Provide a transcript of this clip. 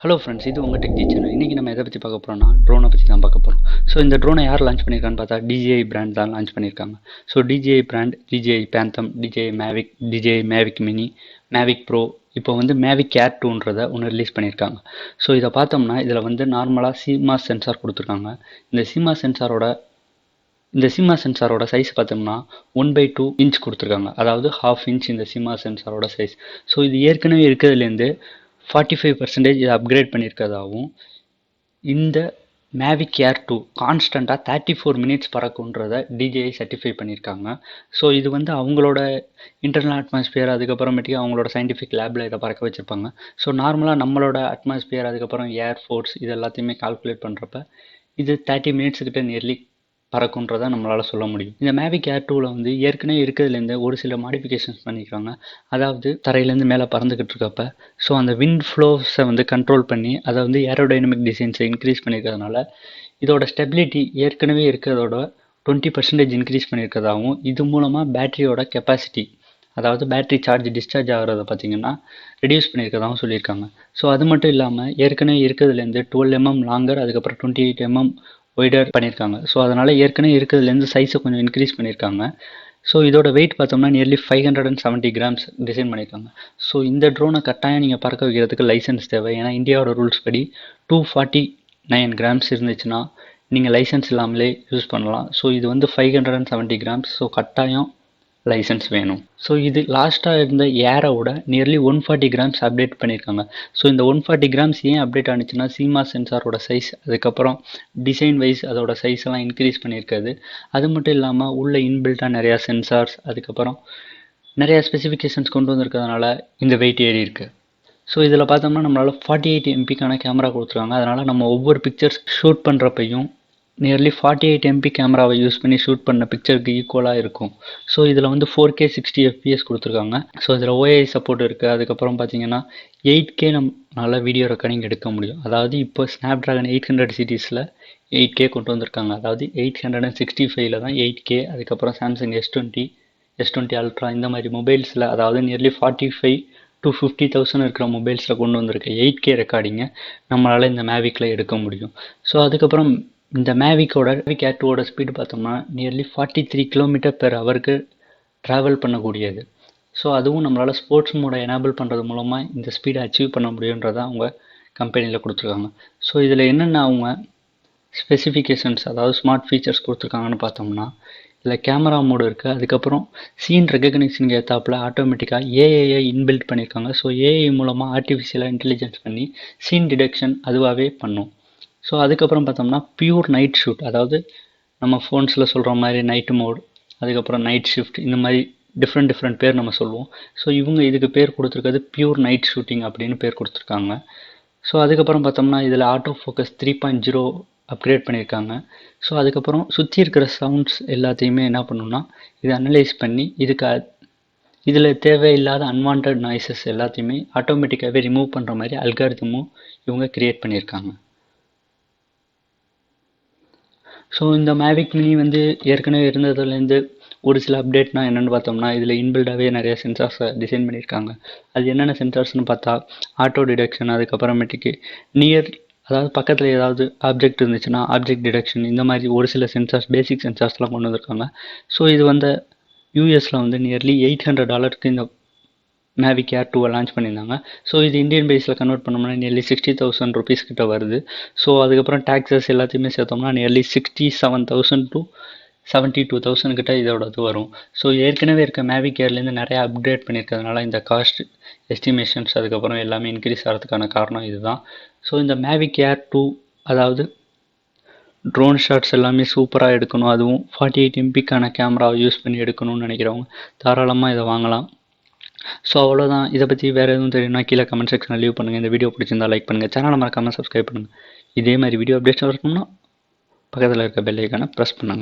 Hello friends, இது உங்கள் tech channel. இன்றைக்கி நம்ம எதை பற்றி பார்க்க போகிறோம்னா ட்ரோனை பற்றி தான் பார்க்க போகிறோம். ஸோ இந்த ட்ரோனை யார் லான்ச் பண்ணியிருக்கான்னு பார்த்தா DJI பிராண்ட் தான் லான்ச் பண்ணியிருக்காங்க. So DJI brand, DJI phantom, DJI Mavic, DJI Mavic mini, Mavic bro, இப்போ வந்து மேவிக் ஏர் 2ன்றதை ஒன்று ரிலீஸ் பண்ணியிருக்காங்க. ஸோ இதை பார்த்தோம்னா இதில் வந்து நார்மலாக CMOS சென்சார் கொடுத்துருக்காங்க. இந்த CMOS சென்சாரோட சைஸ் பார்த்தோம்னா 1/2 இன்ச் கொடுத்துருக்காங்க. அதாவது 1/2 இன்ச் இந்த CMOS சென்சாரோட சைஸ். ஸோ இது ஏற்கனவே இருக்கிறதுலேருந்து 45% இதை அப்கிரேட் பண்ணியிருக்கிறதாகவும், இந்த மேவிக் ஏர் 2 கான்ஸ்டண்ட்டாக 34 மினிட்ஸ் பறக்குன்றதை DJI சர்டிஃபை பண்ணியிருக்காங்க. ஸோ இது வந்து அவங்களோட இன்டர்னல் அட்மாஸ்பியர், அதுக்கப்புறமேட்டுக்கு அவங்களோட சயின்டிஃபிக் லேபில் இதை பறக்க வச்சுருப்பாங்க. ஸோ நார்மலாக நம்மளோட அட்மாஸ்பியர், அதுக்கப்புறம் ஏர் ஃபோர்ஸ் இது எல்லாத்தையுமே கால்குலேட் பண்ணுறப்ப இது 30 மினிட்ஸ்கிட்ட நியர்லி பறக்குன்றதை நம்மளால் சொல்ல முடியும். இந்த மேவிக் ஏர் 2வில் வந்து ஏற்கனவே இருக்கிறதுலேருந்து ஒரு சில மாடிஃபிகேஷன்ஸ் பண்ணியிருக்காங்க. அதாவது தரையிலேருந்து மேலே பறந்துக்கிட்டு இருக்கப்ப ஸோ அந்த விண்ட் ஃப்ளோஸை வந்து கண்ட்ரோல் பண்ணி அதை வந்து ஏரோடைனமிக் டிசைன்ஸை இன்க்ரீஸ் பண்ணியிருக்கிறதுனால இதோட ஸ்டெபிலிட்டி ஏற்கனவே இருக்கிறதோட 20% இன்க்ரீஸ் பண்ணியிருக்கிறதாகவும், இது மூலமாக பேட்டரியோட கெப்பாசிட்டி, அதாவது பேட்டரி டிஸ்சார்ஜ் ஆகிறத பார்த்திங்கன்னா ரெடியூஸ் பண்ணியிருக்கிறதாகவும் சொல்லியிருக்காங்க. ஸோ அது மட்டும் இல்லாமல் ஏற்கனவே இருக்கிறதுலேருந்து 12 mm லாங்கர், அதுக்கப்புறம் 28 mm ஒய்டர் பண்ணியிருக்காங்க. ஸோ அதனால் ஏற்கனவே இருக்கிறதுலேருந்து சைஸை கொஞ்சம் இன்க்ரீஸ் பண்ணியிருக்காங்க. ஸோ இதோட வெயிட் பார்த்தோம்னா நியர்லி 570 கிராம்ஸ் டிசைன் பண்ணியிருக்காங்க. ஸோ இந்த ட்ரோனை கட்டாயம் நீங்கள் பறக்க வைக்கிறதுக்கு லைசன்ஸ் தேவை. ஏன்னா இந்தியாவோட ரூல்ஸ் படி 249 கிராம்ஸ் இருந்துச்சுன்னா நீங்கள் லைசன்ஸ் இல்லாமலே யூஸ் பண்ணலாம். ஸோ இது வந்து 570 கிராம்ஸ். ஸோ கட்டாயம் லைசன்ஸ் வேணும். ஸோ இது லாஸ்ட்டாக இருந்த ஏரோட நியர்லி 140 கிராம்ஸ் அப்டேட் பண்ணியிருக்காங்க. ஸோ இந்த 140 கிராம்ஸ் ஏன் அப்டேட் ஆனிச்சுன்னா CMOS சென்சாரோட சைஸ், அதுக்கப்புறம் டிசைன் வைஸ் அதோட சைஸ் எல்லாம் இன்க்ரீஸ் பண்ணியிருக்காது. அது மட்டும் இல்லாமல் உள்ள இன்பில்ட்டாக நிறையா சென்சார்ஸ், அதுக்கப்புறம் நிறையா ஸ்பெசிஃபிகேஷன்ஸ் கொண்டு வந்திருக்கிறதுனால இந்த வெயிட் ஏறி இருக்குது. ஸோ இதில் பார்த்தோம்னா நம்மளால் 48 MP கேமரா கொடுத்துருக்காங்க. அதனால் நம்ம ஒவ்வொரு பிக்சர்ஸ் ஷூட் பண்ணுறப்பையும் நியர்லி 48 MP கேமராவை யூஸ் பண்ணி ஷூட் பண்ண பிக்சருக்கு ஈக்குவலாக இருக்கும். ஸோ இதில் வந்து 4K 60 FPS கொடுத்துருக்காங்க. ஸோ இதில் OAI சப்போர்ட் இருக்குது. அதுக்கப்புறம் பார்த்தீங்கன்னா 8K நம்மளால் வீடியோ ரெக்கார்டிங் எடுக்க முடியும். அதாவது இப்போ ஸ்னாப்ட்ராகன் 800 சீரீஸில் 8K கொண்டு வந்திருக்காங்க. அதாவது 865 தான் 8K. அதுக்கப்புறம் சாம்சங் S20 அல்ட்ரா இந்த மாதிரி மொபைல்ஸில், அதாவது நியர்லி 45 to 50,000 இருக்கிற மொபைல்ஸில் கொண்டு வந்திருக்க 8K ரெக்கார்டிங்கை நம்மளால் இந்த மேவிக்கில் எடுக்க முடியும். ஸோ அதுக்கப்புறம் இந்த மேவிக் ஏர் 2ஓட ஸ்பீடு பார்த்தோம்னா நியர்லி 43 km/h ட்ராவல் பண்ணக்கூடியது. ஸோ அதுவும் நம்மளால் ஸ்போர்ட்ஸ் மோடை எனேபிள் பண்ணுறது மூலமாக இந்த ஸ்பீடை அச்சீவ் பண்ண முடியுன்றதை அவங்க கம்பெனியில் கொடுத்துருக்காங்க. ஸோ இதில் என்னென்ன அவங்க ஸ்பெசிஃபிகேஷன்ஸ், அதாவது ஸ்மார்ட் ஃபீச்சர்ஸ் கொடுத்துருக்காங்கன்னு பார்த்தோம்னா, இதில் கேமரா மோடு இருக்குது. அதுக்கப்புறம் சீன் ரெகக்னிஷனுக்கு ஏற்றாப்புல ஆட்டோமேட்டிக்காக ஏஐயை இன்பில்ட் பண்ணியிருக்காங்க. ஸோ ஏஐ மூலமாக ஆர்டிஃபிஷியலாக இன்டெலிஜென்ஸ் பண்ணி சீன் டிடெக்ஷன் அதுவாகவே பண்ணும். ஸோ அதுக்கப்புறம் பார்த்தோம்னா பியூர் நைட் ஷூட், அதாவது நம்ம ஃபோன்ஸில் சொல்கிற மாதிரி நைட் மோட், அதுக்கப்புறம் நைட் ஷிஃப்ட், இந்த மாதிரி டிஃப்ரெண்ட் பேர் நம்ம சொல்லுவோம். ஸோ இவங்க இதுக்கு பேர் கொடுத்துருக்கிறது பியூர் நைட் ஷூட்டிங் அப்படின்னு பேர் கொடுத்துருக்காங்க. ஸோ அதுக்கப்புறம் பார்த்தோம்னா இதில் ஆட்டோ ஃபோக்கஸ் 3.0 அப்கிரேட் பண்ணியிருக்காங்க. ஸோ அதுக்கப்புறம் சுற்றி இருக்கிற சவுண்ட்ஸ் எல்லாத்தையுமே என்ன பண்ணணும்னா இதை அனலைஸ் பண்ணி இதில் தேவையில்லாத அன்வான்ட் நாய்ஸஸ் எல்லாத்தையுமே ஆட்டோமேட்டிக்காகவே ரிமூவ் பண்ணுற மாதிரி அல்காரிதமும் இவங்க கிரியேட் பண்ணியிருக்காங்க. ஸோ இந்த மேவிக் மினி வந்து ஏற்கனவே இருந்ததுலேருந்து ஒரு சில அப்டேட்னா என்னென்னு பார்த்தோம்னா, இதில் இன்பில்டாகவே நிறைய சென்சார்ஸை டிசைன் பண்ணியிருக்காங்க. அது என்னென்ன சென்சார்ஸ்னு பார்த்தா ஆட்டோ டிடெக்ஷன், அதுக்கப்புறமேட்டுக்கு அதாவது பக்கத்தில் ஏதாவது ஆப்ஜெக்ட் இருந்துச்சுன்னா ஆப்ஜெக்ட் டிடெக்ஷன், இந்த மாதிரி ஒரு சில சென்சார்ஸ், பேசிக் சென்சார்ஸ்லாம் கொண்டு வந்திருக்காங்க. ஸோ இது வந்து யூஎஸில் வந்து நியர்லி $800 இந்த மேவிக் ஏர் 2 லான்ச் பண்ணியிருந்தாங்க. ஸோ இது இந்தியன் பேஸில் கன்வெர்ட் பண்ணோம்னா நியர்லி 60,000 rupees கிட்ட வருது. ஸோ அதுக்கப்புறம் டேக்ஸஸ் எல்லாத்தையுமே சேர்த்தோம்னா நியர்லி 67,000 to 72,000 கிட்ட இதோடது வரும். ஸோ ஏற்கனவே இருக்க மேவிக் ஏர்லேருந்து நிறையா அப்கிரேட் பண்ணியிருக்கிறதுனால இந்த காஸ்ட் எஸ்டிமேஷன்ஸ் அதுக்கப்புறம் எல்லாமே இன்க்ரீஸ் ஆகிறதுக்கான காரணம் இதுதான். ஸோ இந்த மேவிக் ஏர் 2, அதாவது ட்ரோன் ஷாட்ஸ் எல்லாமே சூப்பராக எடுக்கணும், அதுவும் 48 MP கேமராவை யூஸ் பண்ணி எடுக்கணும்னு நினைக்கிறவங்க தாராளமாக இதை வாங்கலாம். ஸோ அவ்வளோதான். இதை பற்றி வேறு எதுவும் தெரியும்னா கீழே கமெண்ட் செக்ஷனில் லீவ் பண்ணுங்கள். இந்த வீடியோ பிடிச்சிருந்தா லைக் பண்ணுங்கள், சேனலை மறக்காமல் சப்ஸ்கிரைப் பண்ணுங்கள். இதே மாதிரி வீடியோ அப்டேட்ஸ் வரணும்னா பக்கத்தில் இருக்க பெல் ஐக்கானை ப்ரெஸ் பண்ணுங்கள்.